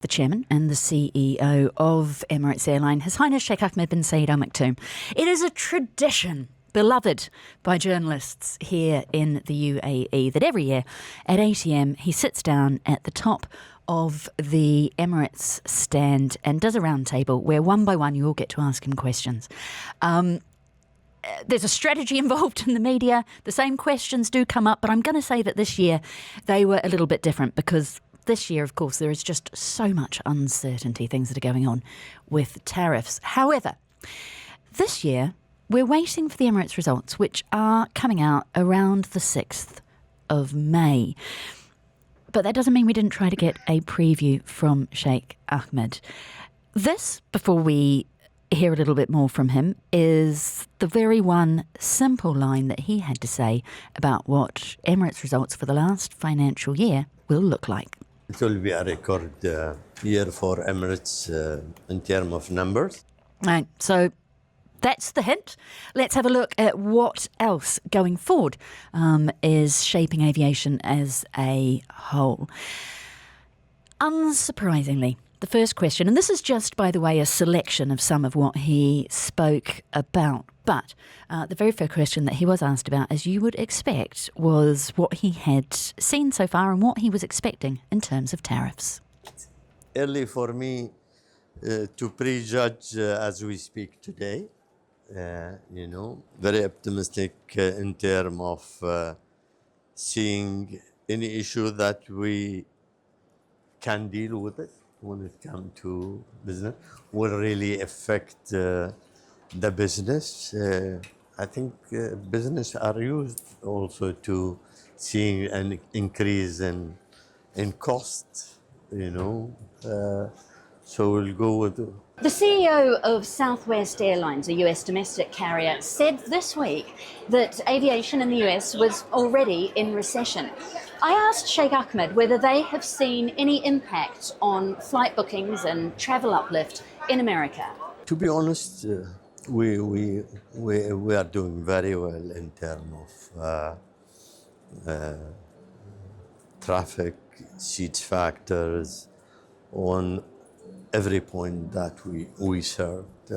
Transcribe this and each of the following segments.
The chairman and the CEO of Emirates Airline, His Highness Sheikh Ahmed bin Saeed Al Maktoum. It is a tradition beloved by journalists here in the UAE that every year at 8 a.m. he sits down at the top of the Emirates stand and does a round table where one by one you all get to ask him questions. There's a strategy involved in the media. The same questions do come up, but I'm going to say that this year they were a little bit different because this year, of course, there is just so much uncertainty, things that are going on with tariffs. However, this year we're waiting for the Emirates results, which are coming out around the 6th of May. But that doesn't mean we didn't try to get a preview from Sheikh Ahmed. This, before we hear a little bit more from him, is the very one simple line that he had to say about what Emirates results for the last financial year will look like. It will be a record year for Emirates in terms of numbers. Right, so that's the hint. Let's have a look at what else going forward is shaping aviation as a whole. Unsurprisingly, the first question, and this is just, by the way, a selection of some of what he spoke about, but the very first question that he was asked about, as you would expect, was what he had seen so far and what he was expecting in terms of tariffs. Early for me to prejudge as we speak today, very optimistic in terms of seeing any issue that we can deal with it when it comes to business will really affect the business. I think business are used also to seeing an increase in cost, so we'll go with The CEO of Southwest Airlines, a US domestic carrier, said this week that aviation in the US was already in recession. I asked Sheikh Ahmed whether they have seen any impact on flight bookings and travel uplift in America. To be honest, we are doing very well in terms of traffic, seat factors, on every point that we served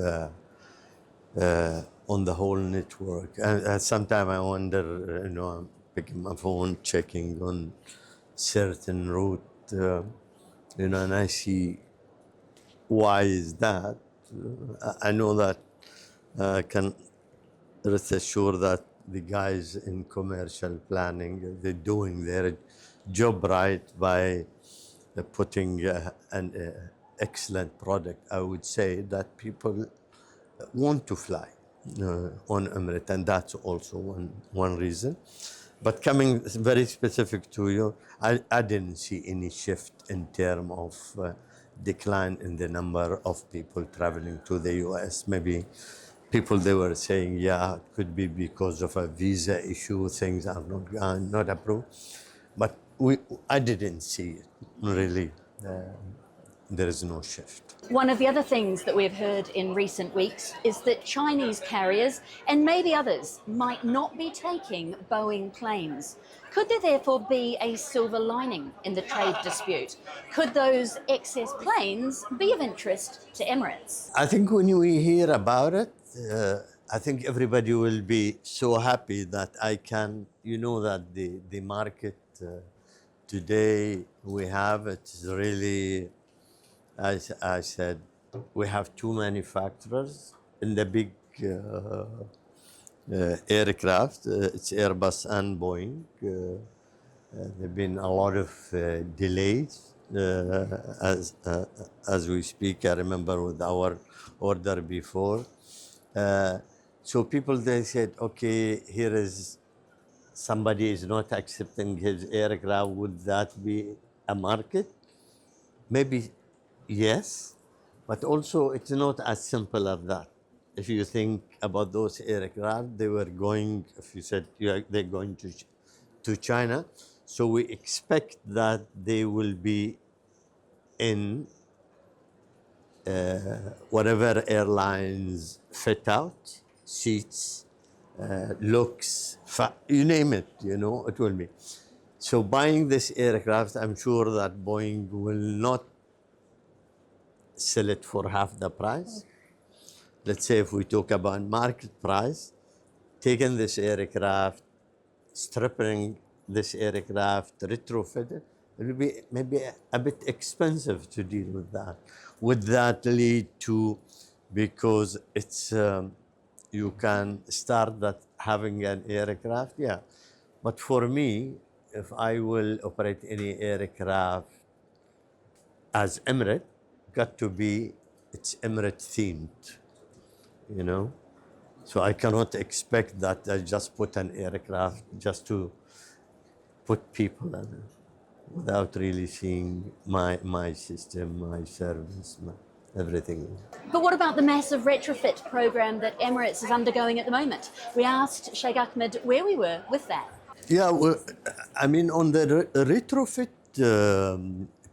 on the whole network. And sometimes I wonder, I'm picking my phone, checking on certain route, and I see why is that. I know that I can rest assured that the guys in commercial planning, they're doing their job right by putting an excellent product. I would say that people want to fly on Emirates, and that's also one reason. But coming very specific to you, I didn't see any shift in terms of decline in the number of people traveling to the US. Maybe people, they were saying, it could be because of a visa issue, things are not approved. But I didn't see it, really. There is no shift. One of the other things that we've heard in recent weeks is that Chinese carriers, and maybe others, might not be taking Boeing planes. Could there therefore be a silver lining in the trade dispute? Could those excess planes be of interest to Emirates? I think when we hear about it, I think everybody will be so happy that I can, that the market today we have, it's really, as I said, we have two manufacturers in the big aircraft. It's Airbus and Boeing. There have been a lot of delays as we speak. I remember with our order before. So people, they said, okay, here is somebody is not accepting his aircraft. Would that be a market? Maybe yes, but also it's not as simple as that. If you think about those aircraft, they were going, if you said they're going to China, so we expect that they will be in whatever airlines fit out, seats, looks, you name it, it will be. So buying this aircraft, I'm sure that Boeing will not sell it for half the price. Let's say if we talk about market price, taking this aircraft, stripping this aircraft, retrofit it, it will be maybe a bit expensive to deal with that. Would that lead to, because it's, you can start that having an aircraft? Yeah. But for me, if I will operate any aircraft as Emirates, got to be, it's Emirates themed, you know? So I cannot expect that I just put an aircraft just to put people in it without really seeing my system, my service, everything. But what about the massive retrofit program that Emirates is undergoing at the moment? We asked Sheikh Ahmed where we were with that. Yeah, well, I mean, on the retrofit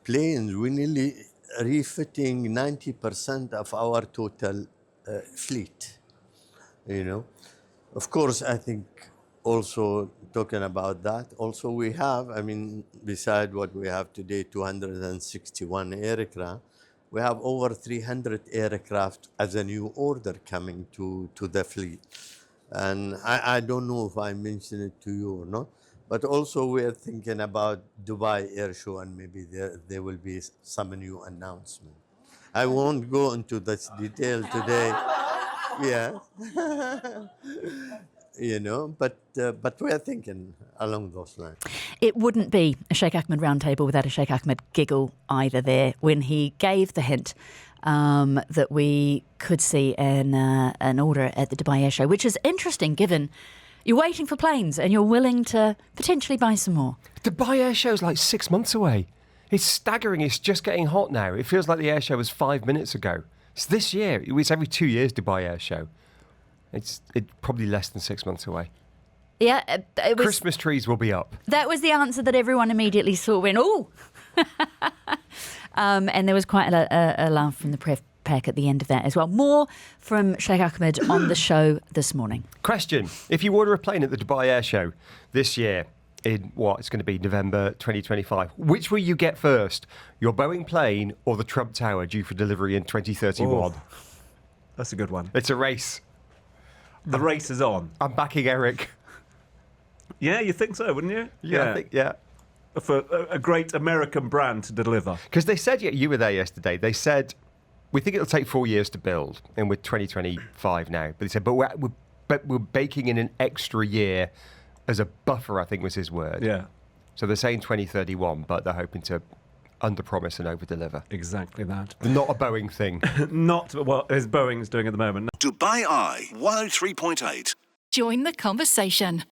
planes, we're nearly refitting 90% of our total fleet, you know. Of course, I think also talking about that, also we have, I mean, beside what we have today, 261 aircraft, we have over 300 aircraft as a new order coming to the fleet. And I don't know if I mentioned it to you or not, but also we're thinking about Dubai Air Show, and maybe there will be some new announcement. I won't go into this detail today. Yeah. You know, but we're thinking along those lines. It wouldn't be a Sheikh Ahmed roundtable without a Sheikh Ahmed giggle either there when he gave the hint that we could see an order at the Dubai Air Show, which is interesting given you're waiting for planes and you're willing to potentially buy some more. Dubai Air Show's like 6 months away. It's staggering. It's just getting hot now. It feels like the air show was 5 minutes ago. It's this year. It's every 2 years, Dubai Air Show. It's probably less than 6 months away. Yeah, it was, Christmas trees will be up. That was the answer that everyone immediately saw when, oh! And there was quite a laugh from the pref pack at the end of that as well. More from Sheikh Ahmed on the show this morning. Question. If you order a plane at the Dubai Air Show this year, in it's going to be November 2025, which will you get first? Your Boeing plane or the Trump Tower due for delivery in 2031? Oh, that's a good one. It's a race. The race is on. I'm backing Eric. Yeah, you think so, wouldn't you? I think, yeah. For a great American brand to deliver. Because they said, you were there yesterday, they said, we think it'll take 4 years to build, and we're 2025 now. But they said, but we're baking in an extra year as a buffer, I think was his word. Yeah. So they're saying 2031, but they're hoping to under-promise and over-deliver. Exactly that. Not a Boeing thing. Not what Boeing's doing at the moment. Dubai Eye 103.8. Join the conversation.